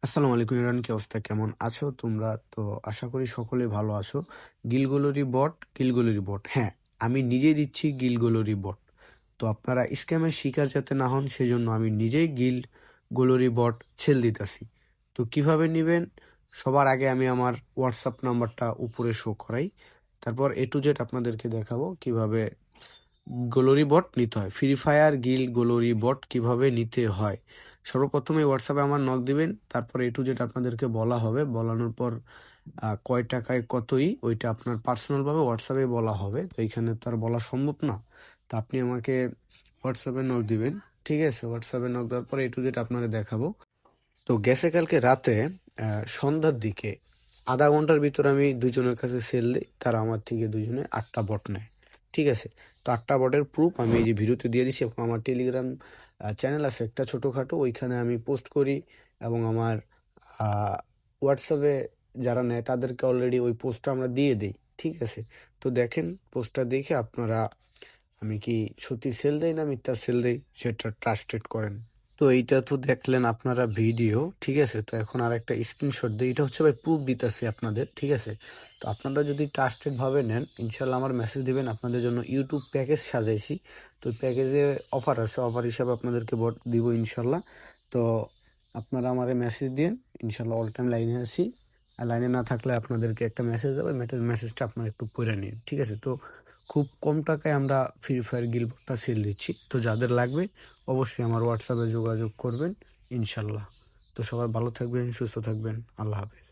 আসসালামু আলাইকুম ইমরান, কি অবস্থা? কেমন আছো তোমরা? তো আশা করি সকলে ভালো আছো। গিলগোলরি বট, হ্যাঁ, আমি নিজেই দিচ্ছি গিলগোলরি বট। তো আপনারা স্ক্যামের শিকার যাতে না হন সেজন্য আমি নিজেই গিলগোলরি বট ছেল দিতেছি। তো কিভাবে নেবেন? সবার আগে আমি আমার হোয়াটসঅ্যাপ নাম্বারটা উপরে শো করাই, তারপর এ টু জেড আপনাদেরকে দেখাবো কিভাবে গ্লোরি বট নিতে হয়। ফ্রি ফায়ার গ্লোরি বট কিভাবে নিতে হয়, সর্বপ্রথমে হোয়াটসঅ্যাপে আমার নক দিবেন, তারপর এ টু জেড আপনাদেরকে বলা হবে। বলানোর পর কয় টাকায় কতই ওইটা আপনার পার্সোনালভাবে হোয়াটসঅ্যাপে বলা হবে। তো এইখানে তো আর বলা সম্ভব না। তো আপনি আমাকে হোয়াটসঅ্যাপে নক দিবেন, ঠিক আছে? হোয়াটসঅ্যাপে নক দেওয়ার পর এ টু জেড আপনাকে দেখাবো। তো গেছে কালকে রাতে সন্ধ্যার দিকে আধা ঘন্টার ভিতর আমি দুজনের কাছে সেল দিই, তারা আমার থেকে দুজনে 8টা বট নেয়, ঠিক আছে? তো 8টা বটের প্রুফ আমি এই যে ভিডিওতে দিয়ে দিচ্ছি, এবং আমার টেলিগ্রাম চ্যানেল আছে একটা ছোটোখাটো, ওইখানে আমি পোস্ট করি, এবং আমার হোয়াটসঅ্যাপে যারা নেয় তাদেরকে অলরেডি ওই পোস্টটা আমরা দিয়ে দিই, ঠিক আছে? তো দেখেন, পোস্টটা দেখে আপনারা আমি কি সত্যি সেল দেই না মিথ্যা সেল দেই সেটা ট্রাস্টেড করেন। তো এইটা তো দেখলেন আপনারা ভিডিও, ঠিক আছে? তো এখন আর একটা স্ক্রিনশট দিই, এটা হচ্ছে ভাই প্রুফ দিতেছি আপনাদের, ঠিক আছে? তো আপনারা যদি ট্রাস্টেড ভাবে নেন, ইনশাল্লাহ আমার মেসেজ দিবেন, আপনাদের জন্য ইউটিউব প্যাকেজ সাজাইছি। তো প্যাকেজে অফার আছে, অফার হিসাবে আপনাদেরকে বট দিব ইনশাল্লাহ। তো আপনারা আমারে মেসেজ দিন, ইনশাল্লাহ অল টাইম লাইনে আছি। আর লাইনে না থাকলে আপনাদেরকে একটা মেসেজ দেবে, মেসেজটা আপনারা একটু পড়ে নিন, ঠিক আছে? তো খুব কম টাকায় আমরা ফ্রি ফায়ার গিলবটটা সেল দিচ্ছি। তো যাদের লাগবে অবশ্যই আমার হোয়াটসঅ্যাপে যোগাযোগ করবেন ইনশাল্লাহ। তো সবাই ভালো থাকবেন, সুস্থ থাকবেন। আল্লাহ হাফেজ।